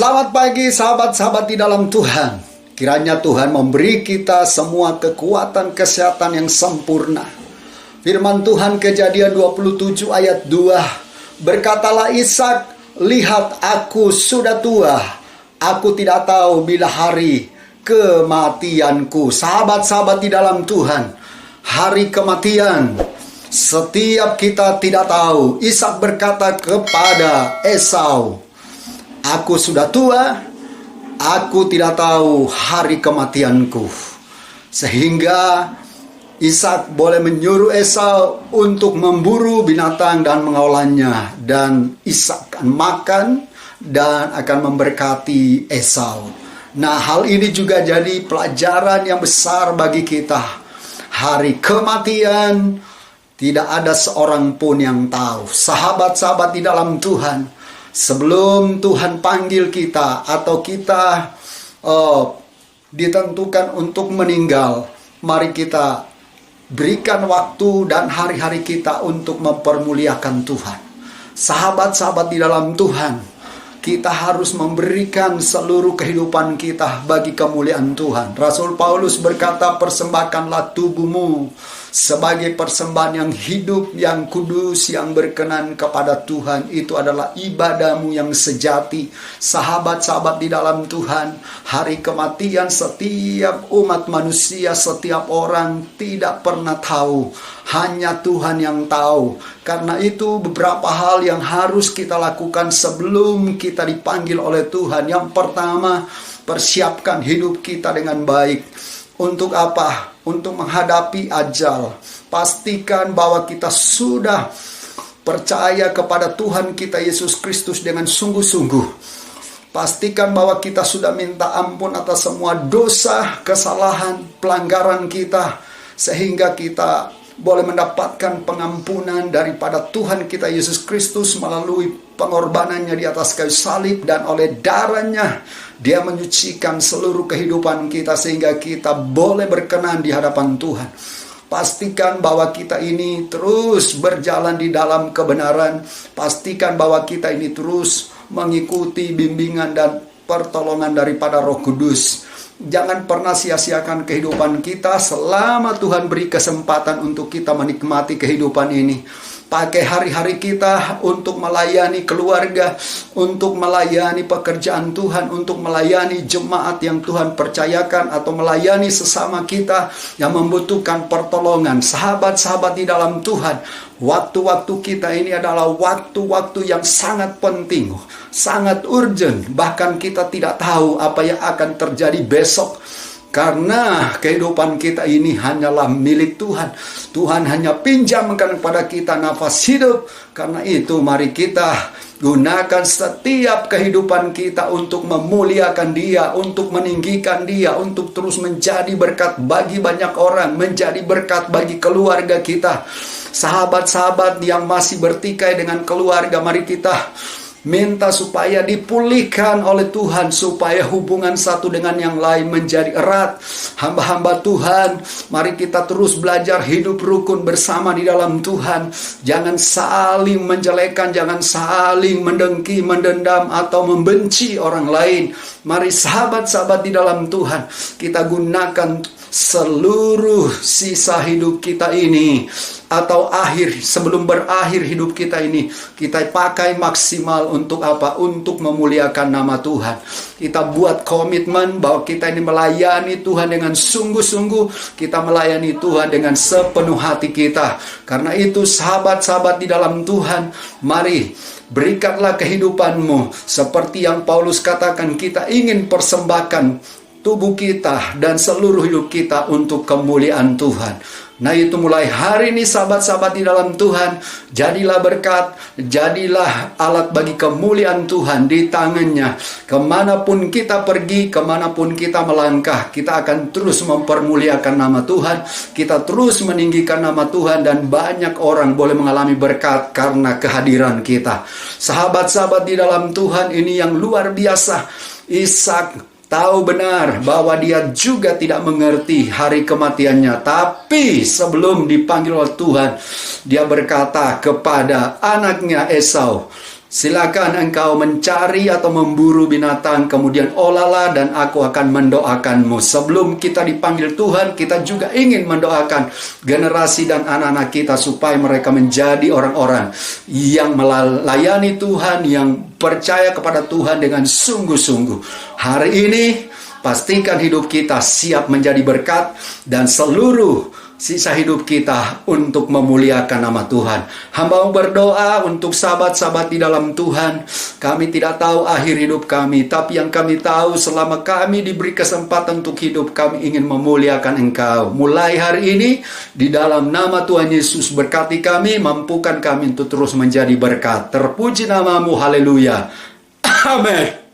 Selamat pagi sahabat-sahabat di dalam Tuhan. Kiranya Tuhan memberi kita semua kekuatan kesehatan yang sempurna. Firman Tuhan Kejadian 27 ayat 2. Berkatalah Ishak, lihat aku sudah tua. Aku tidak tahu bila hari kematianku. Sahabat-sahabat di dalam Tuhan, hari kematian setiap kita tidak tahu. Ishak berkata kepada Esau, aku sudah tua, aku tidak tahu hari kematianku. Sehingga Ishak boleh menyuruh Esau untuk memburu binatang dan mengolahnya. Dan Ishak akan makan dan akan memberkati Esau. Nah, hal ini juga jadi pelajaran yang besar bagi kita. Hari kematian tidak ada seorang pun yang tahu. Sahabat-sahabat di dalam Tuhan, sebelum Tuhan panggil kita atau kita ditentukan untuk meninggal, mari kita berikan waktu dan hari-hari kita untuk mempermuliakan Tuhan. Sahabat-sahabat di dalam Tuhan, kita harus memberikan seluruh kehidupan kita bagi kemuliaan Tuhan. Rasul Paulus berkata, persembahkanlah tubuhmu sebagai persembahan yang hidup, yang kudus, yang berkenan kepada Tuhan. Itu adalah ibadahmu yang sejati. Sahabat-sahabat di dalam Tuhan, hari kematian setiap umat manusia, setiap orang tidak pernah tahu. Hanya Tuhan yang tahu. Karena itu beberapa hal yang harus kita lakukan sebelum kita dipanggil oleh Tuhan. Yang pertama, persiapkan hidup kita dengan baik. Untuk apa? Untuk menghadapi ajal. Pastikan bahwa kita sudah percaya kepada Tuhan kita Yesus Kristus dengan sungguh-sungguh. Pastikan bahwa kita sudah minta ampun atas semua dosa, kesalahan, pelanggaran kita, sehingga kita boleh mendapatkan pengampunan daripada Tuhan kita Yesus Kristus melalui pengorbanannya di atas kayu salib, dan oleh darahnya Dia menyucikan seluruh kehidupan kita sehingga kita boleh berkenan di hadapan Tuhan. Pastikan bahwa kita ini terus berjalan di dalam kebenaran. Pastikan bahwa kita ini terus mengikuti bimbingan dan pertolongan daripada Roh Kudus. Jangan pernah sia-siakan kehidupan kita selama Tuhan beri kesempatan untuk kita menikmati kehidupan ini. Pakai hari-hari kita untuk melayani keluarga, untuk melayani pekerjaan Tuhan, untuk melayani jemaat yang Tuhan percayakan, atau melayani sesama kita yang membutuhkan pertolongan. Sahabat-sahabat di dalam Tuhan, waktu-waktu kita ini adalah waktu-waktu yang sangat penting, sangat urgent. Bahkan kita tidak tahu apa yang akan terjadi besok. Karena kehidupan kita ini hanyalah milik Tuhan. Tuhan hanya pinjamkan kepada kita nafas hidup. Karena itu mari kita gunakan setiap kehidupan kita untuk memuliakan Dia, untuk meninggikan Dia, untuk terus menjadi berkat bagi banyak orang, menjadi berkat bagi keluarga kita. Sahabat-sahabat yang masih bertikai dengan keluarga, mari kita minta supaya dipulihkan oleh Tuhan, supaya hubungan satu dengan yang lain menjadi erat. Hamba-hamba Tuhan, mari kita terus belajar hidup rukun bersama di dalam Tuhan. Jangan saling menjelekan, jangan saling mendengki, mendendam, atau membenci orang lain. Mari sahabat-sahabat di dalam Tuhan, kita gunakan seluruh sisa hidup kita ini, atau sebelum berakhir hidup kita ini, kita pakai maksimal untuk apa? Untuk memuliakan nama Tuhan. Kita buat komitmen bahwa kita ini melayani Tuhan dengan sungguh-sungguh. Kita melayani Tuhan dengan sepenuh hati kita. Karena itu sahabat-sahabat di dalam Tuhan, mari berikanlah kehidupanmu seperti yang Paulus katakan, kita ingin persembahkan tubuh kita dan seluruh hidup kita untuk kemuliaan Tuhan. Nah, itu mulai hari ini sahabat-sahabat di dalam Tuhan, jadilah berkat, jadilah alat bagi kemuliaan Tuhan di tangannya. Kemanapun kita pergi, kemanapun kita melangkah, kita akan terus mempermuliakan nama Tuhan. Kita terus meninggikan nama Tuhan, dan banyak orang boleh mengalami berkat karena kehadiran kita. Sahabat-sahabat di dalam Tuhan, ini yang luar biasa. Ishak tahu benar bahwa dia juga tidak mengerti hari kematiannya. Tapi sebelum dipanggil oleh Tuhan, dia berkata kepada anaknya Esau, Silakan engkau mencari atau memburu binatang, kemudian olahlah dan aku akan mendoakanmu. Sebelum kita dipanggil Tuhan, kita juga ingin mendoakan generasi dan anak-anak kita supaya mereka menjadi orang-orang yang melayani Tuhan, yang percaya kepada Tuhan dengan sungguh-sungguh. Hari ini, pastikan hidup kita siap menjadi berkat dan seluruh sisa hidup kita untuk memuliakan nama Tuhan. Hamba berdoa untuk sahabat-sahabat di dalam Tuhan. Kami tidak tahu akhir hidup kami, tapi yang kami tahu selama kami diberi kesempatan untuk hidup, kami ingin memuliakan Engkau. Mulai hari ini, di dalam nama Tuhan Yesus, berkati kami, mampukan kami untuk terus menjadi berkat. Terpuji namamu, haleluya. Amin.